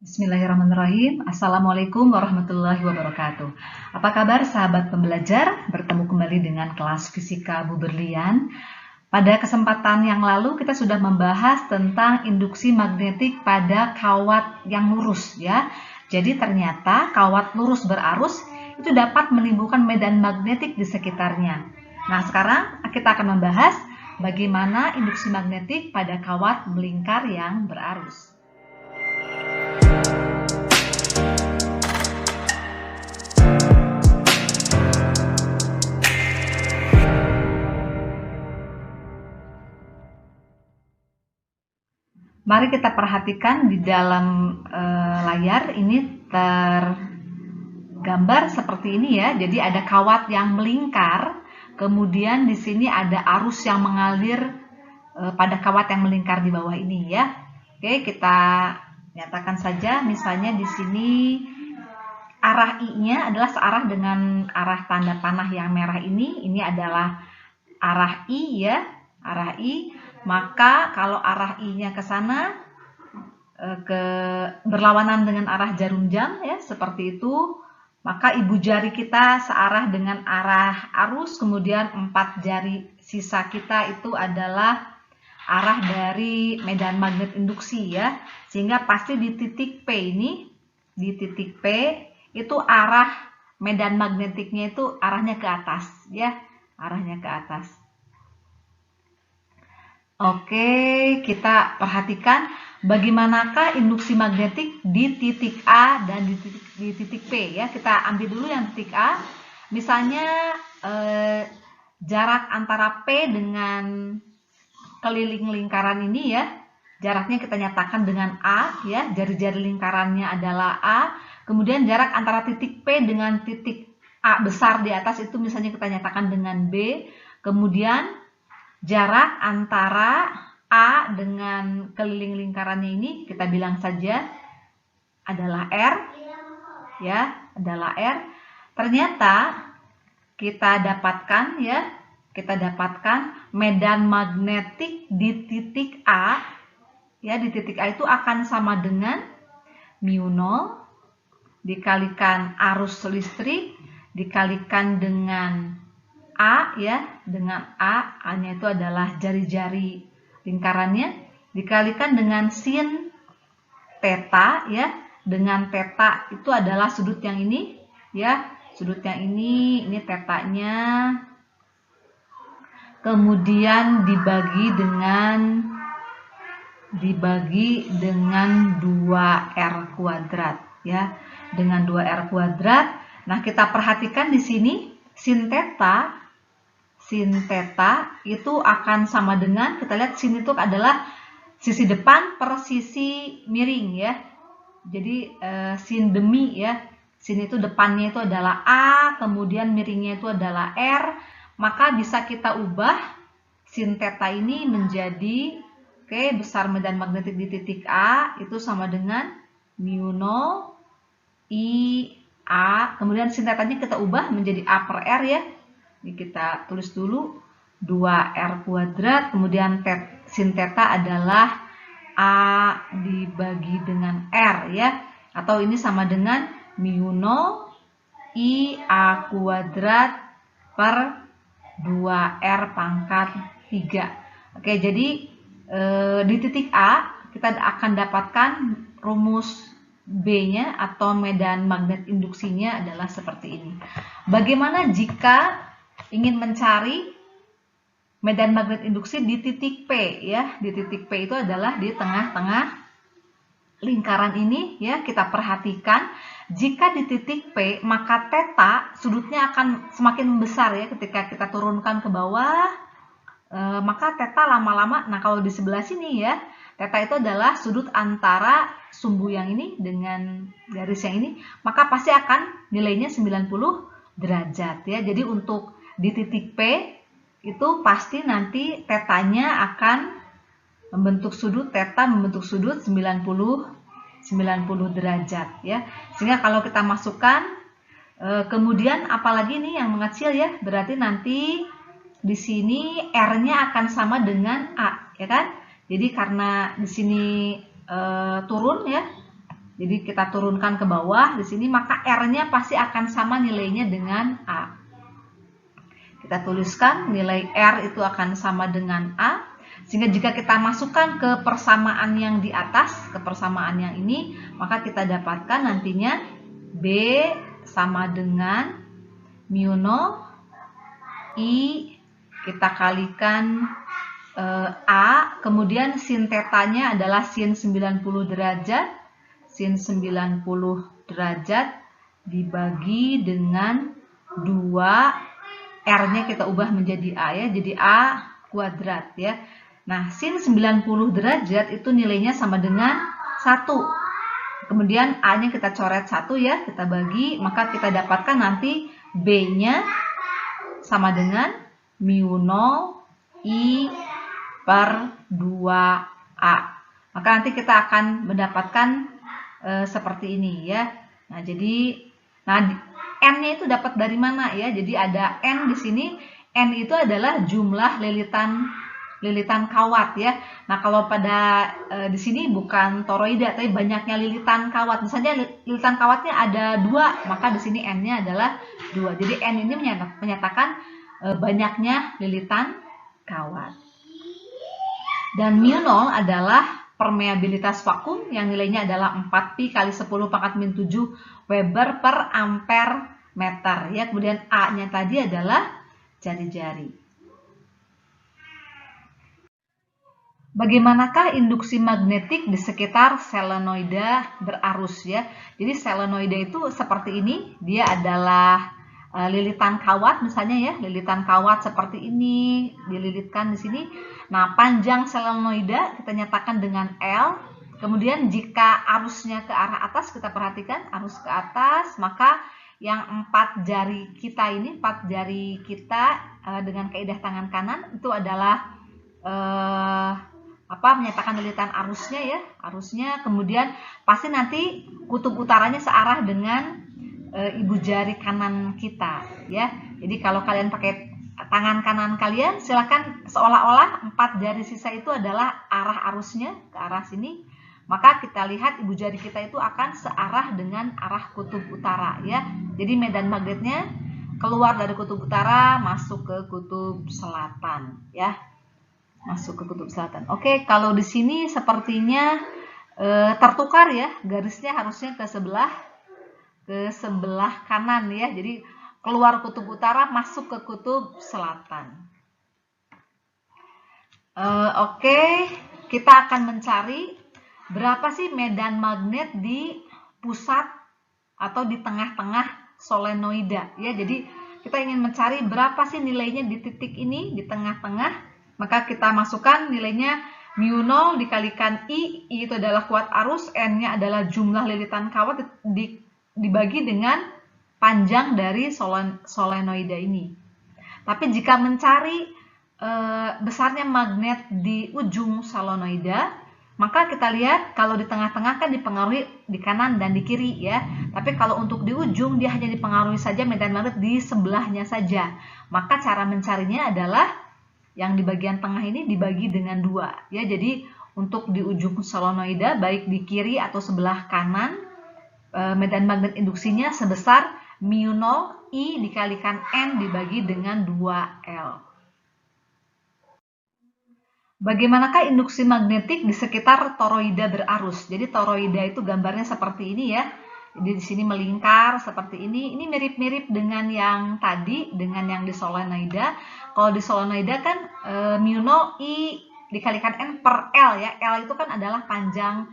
Bismillahirrahmanirrahim. Assalamualaikum warahmatullahi wabarakatuh. Apa kabar sahabat pembelajar? Bertemu kembali dengan kelas Fisika Bu Berlian. Pada kesempatan yang lalu kita sudah membahas tentang induksi magnetik pada kawat yang lurus ya. Jadi ternyata kawat lurus berarus itu dapat menimbulkan medan magnetik di sekitarnya. Nah, sekarang kita akan membahas bagaimana induksi magnetik pada kawat melingkar yang berarus. Mari kita perhatikan di dalam layar ini tergambar seperti ini ya. Jadi ada kawat yang melingkar, kemudian di sini ada arus yang mengalir pada kawat yang melingkar di bawah ini ya. Oke, kita nyatakan saja misalnya di sini arah I-nya adalah searah dengan arah tanda panah yang merah ini. Ini adalah arah I ya, arah I. Maka kalau arah I-nya ke sana berlawanan dengan arah jarum jam ya, seperti itu, maka ibu jari kita searah dengan arah arus, kemudian 4 jari sisa kita itu adalah arah dari medan magnet induksi ya. Sehingga pasti di titik P ini, di titik P itu arah medan magnetiknya itu arahnya ke atas ya, arahnya ke atas. Oke, kita perhatikan bagaimanakah induksi magnetik di titik A dan di titik P ya. Kita ambil dulu yang titik A. Misalnya jarak antara P dengan keliling lingkaran ini ya. Jaraknya kita nyatakan dengan A ya. Jari-jari lingkarannya adalah A. Kemudian jarak antara titik P dengan titik A besar di atas itu misalnya kita nyatakan dengan B. Kemudian jarak antara A dengan keliling lingkarannya ini kita bilang saja adalah R ya, adalah R. Ternyata kita dapatkan ya, kita dapatkan medan magnetik di titik A ya, di titik A itu akan sama dengan mu0 dikalikan arus listrik dikalikan dengan A ya, dengan A-nya itu adalah jari-jari lingkarannya dikalikan dengan sin theta ya, dengan theta itu adalah sudut yang ini ya, sudut yang ini tetanya, kemudian dibagi dengan 2R kuadrat ya, dengan 2R kuadrat. Nah, kita perhatikan di sini sin theta itu akan sama dengan, kita lihat sin itu adalah sisi depan per sisi miring ya. Jadi sin demi ya, sin itu depannya itu adalah A, kemudian miringnya itu adalah R. Maka bisa kita ubah sin theta ini menjadi besar medan magnetik di titik A itu sama dengan mu0 I A, kemudian sin thetanya kita ubah menjadi A per R ya. Ini kita tulis dulu 2R kuadrat, kemudian sin theta adalah A dibagi dengan R ya. Atau ini sama dengan mu0 I A kuadrat per 2R pangkat 3. Oke, jadi di titik A kita akan dapatkan rumus B-nya atau medan magnet induksinya adalah seperti ini. Bagaimana jika ingin mencari medan magnet induksi di titik P ya? Di titik P itu adalah di tengah-tengah lingkaran ini ya. Kita perhatikan jika di titik P maka theta sudutnya akan semakin membesar ya ketika kita turunkan ke bawah. Maka theta lama-lama, nah kalau di sebelah sini ya, theta itu adalah sudut antara sumbu yang ini dengan garis yang ini, maka pasti akan nilainya 90 derajat ya. Jadi untuk di titik P itu pasti nanti tetanya akan membentuk sudut, theta membentuk sudut 90 derajat ya. Sehingga kalau kita masukkan kemudian apalagi nih yang mengecil ya, berarti nanti di sini R-nya akan sama dengan A ya kan. Jadi karena di sini turun ya, Jadi kita turunkan ke bawah di sini, maka R-nya pasti akan sama nilainya dengan A. Kita tuliskan nilai R itu akan sama dengan A. Sehingga jika kita masukkan ke persamaan yang di atas, ke persamaan yang ini, maka kita dapatkan nantinya B sama dengan μ0 I kita kalikan A, kemudian sin tetanya adalah sin 90 derajat. Sin 90 derajat dibagi dengan 2, R-nya kita ubah menjadi A ya, jadi A kuadrat ya. Nah, sin 90 derajat itu nilainya sama dengan 1. Kemudian A-nya kita coret 1 ya, kita bagi, maka kita dapatkan nanti B-nya sama dengan μ0 I per 2A. Maka nanti kita akan mendapatkan seperti ini ya. Nah, jadi N-nya itu dapat dari mana ya? Jadi ada N di sini. N itu adalah jumlah lilitan kawat ya. Nah, kalau pada di sini bukan toroida tapi banyaknya lilitan kawat. Misalnya lilitan kawatnya ada 2, maka di sini N-nya adalah 2. Jadi N ini menyatakan banyaknya lilitan kawat. Dan μ0 adalah permeabilitas vakum yang nilainya adalah 4pi kali 10 pangkat min 7 Weber per ampere meter ya. Kemudian A-nya tadi adalah jari-jari. Bagaimanakah induksi magnetik di sekitar selenoida berarus ya? Jadi selenoida itu seperti ini, dia adalah lilitan kawat misalnya ya, lilitan kawat seperti ini dililitkan di sini. Nah, panjang selenoida kita nyatakan dengan L. Kemudian jika arusnya ke arah atas, kita perhatikan arus ke atas, maka yang 4 jari kita ini, 4 jari kita dengan kaidah tangan kanan itu adalah menyatakan lilitan arusnya ya, arusnya. Kemudian pasti nanti kutub utaranya searah dengan ibu jari kanan kita ya. Jadi kalau kalian pakai tangan kanan kalian, silakan seolah-olah 4 jari sisa itu adalah arah arusnya ke arah sini. Maka kita lihat ibu jari kita itu akan searah dengan arah kutub utara ya. Jadi medan magnetnya keluar dari kutub utara masuk ke kutub selatan ya. Masuk ke kutub selatan. Oke, kalau di sini sepertinya tertukar ya, garisnya harusnya ke sebelah kanan ya. Jadi keluar kutub utara masuk ke kutub selatan. Oke, kita akan mencari berapa sih medan magnet di pusat atau di tengah-tengah solenoida ya. Jadi kita ingin mencari berapa sih nilainya di titik ini, di tengah-tengah. Maka kita masukkan nilainya μ0 dikalikan I itu adalah kuat arus, N-nya adalah jumlah lilitan kawat dibagi dengan panjang dari solenoida ini. Tapi jika mencari besarnya magnet di ujung solenoida, maka kita lihat kalau di tengah-tengah kan dipengaruhi di kanan dan di kiri ya. Tapi kalau untuk di ujung dia hanya dipengaruhi saja medan magnet di sebelahnya saja. Maka cara mencarinya adalah yang di bagian tengah ini dibagi dengan 2 ya. Jadi untuk di ujung solenoida baik di kiri atau sebelah kanan, medan magnet induksinya sebesar μ0 I dikalikan N dibagi dengan 2L. Bagaimanakah induksi magnetik di sekitar toroida berarus? Jadi toroida itu gambarnya seperti ini ya. Jadi di sini melingkar seperti ini. Ini mirip-mirip dengan yang tadi, dengan yang di solenoida. Kalau di solenoida kan μ0 I dikalikan N per L ya. L itu kan adalah panjang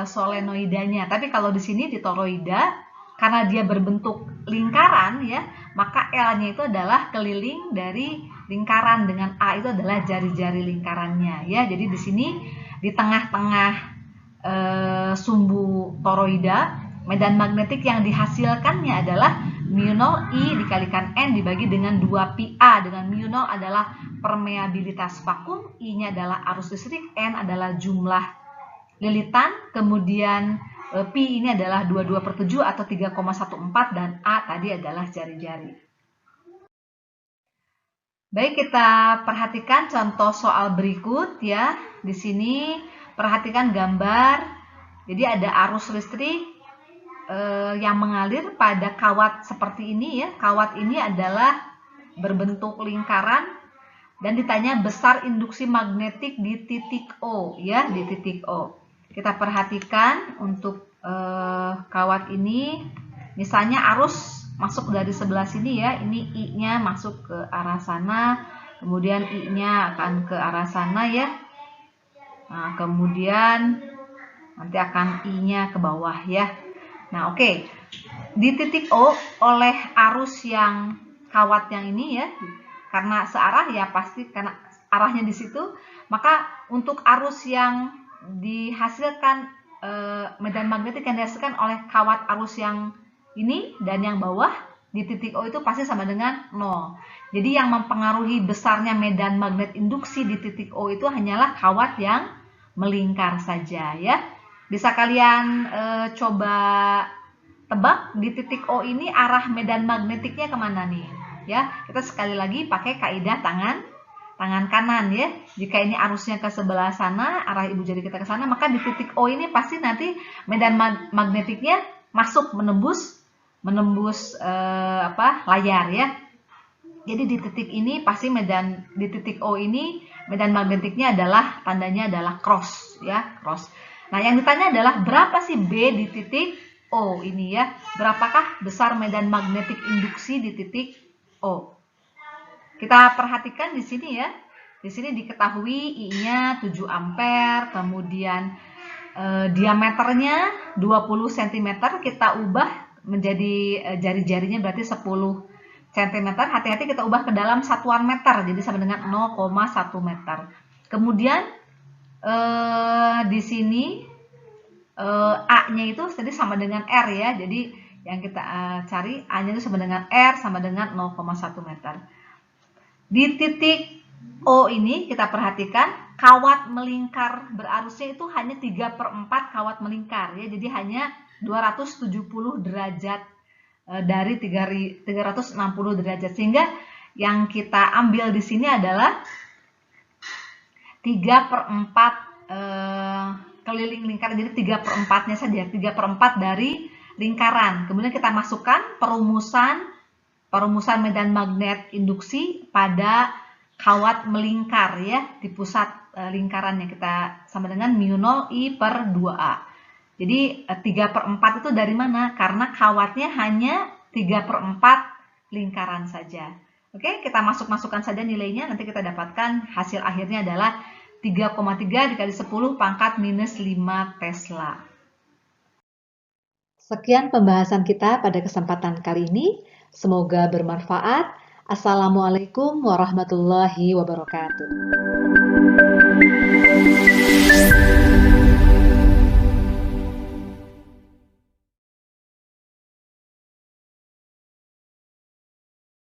solenoidanya. Tapi kalau di sini di toroida, karena dia berbentuk lingkaran ya, maka L-nya itu adalah keliling dari lingkaran dengan A itu adalah jari-jari lingkarannya ya. Jadi di sini di tengah-tengah sumbu toroida, medan magnetik yang dihasilkannya adalah μ0 I dikalikan N dibagi dengan 2πA, dengan μ0 adalah permeabilitas vakum, I-nya adalah arus listrik, N adalah jumlah lilitan, kemudian Pi ini adalah 22/7 atau 3,14 dan A tadi adalah jari-jari. Baik, kita perhatikan contoh soal berikut ya. Di sini perhatikan gambar Jadi ada arus listrik yang mengalir pada kawat seperti ini ya. Kawat ini adalah berbentuk lingkaran dan ditanya besar induksi magnetik di titik O ya, di titik O. Kita perhatikan untuk kawat ini, misalnya arus masuk dari sebelah sini ya, ini I-nya masuk ke arah sana, kemudian I-nya akan ke arah sana ya. Nah, kemudian nanti akan I-nya ke bawah ya. Nah, oke. Di titik O oleh arus yang kawat yang ini ya, karena searah ya pasti karena arahnya di situ, maka untuk arus yang dihasilkan medan magnetik yang dihasilkan oleh kawat arus yang ini dan yang bawah di titik O itu pasti sama dengan 0. Jadi yang mempengaruhi besarnya medan magnet induksi di titik O itu hanyalah kawat yang melingkar saja ya. Bisa kalian coba tebak di titik O ini arah medan magnetiknya kemana nih? Ya, kita sekali lagi pakai kaidah tangan kanan ya. Jika ini arusnya ke sebelah sana, arah ibu jari kita ke sana, maka di titik O ini pasti nanti medan magnetiknya masuk menembus layar ya. Jadi di titik ini pasti di titik O ini medan magnetiknya adalah tandanya adalah cross ya, cross. Nah, yang ditanya adalah berapa sih B di titik O ini ya? Berapakah besar medan magnetik induksi di titik O? Kita perhatikan di sini ya. Di sini diketahui I-nya 7 ampere, kemudian diameternya 20 cm, kita ubah menjadi jari-jarinya berarti 10 cm. Hati-hati kita ubah ke dalam satuan meter, jadi sama dengan 0,1 meter. Kemudian di sini A-nya itu tadi sama dengan R ya. Jadi yang kita cari A-nya itu sama dengan R sama dengan 0,1 meter. Di titik O ini kita perhatikan kawat melingkar berarusnya itu hanya 3/4 kawat melingkar ya. Jadi hanya 270 derajat dari 360 derajat. Sehingga yang kita ambil di sini adalah 3/4 keliling lingkaran. Jadi 3/4-nya saja, 3/4 dari lingkaran. Kemudian kita masukkan perumusan medan magnet induksi pada kawat melingkar ya, di pusat lingkarannya kita sama dengan mu0 I/2A. Jadi 3/4 itu dari mana? Karena kawatnya hanya 3/4 lingkaran saja. Oke, kita masukkan saja nilainya, nanti kita dapatkan hasil akhirnya adalah 3,3 dikali 10 pangkat minus 5 Tesla. Sekian pembahasan kita pada kesempatan kali ini. Semoga bermanfaat. Assalamualaikum warahmatullahi wabarakatuh.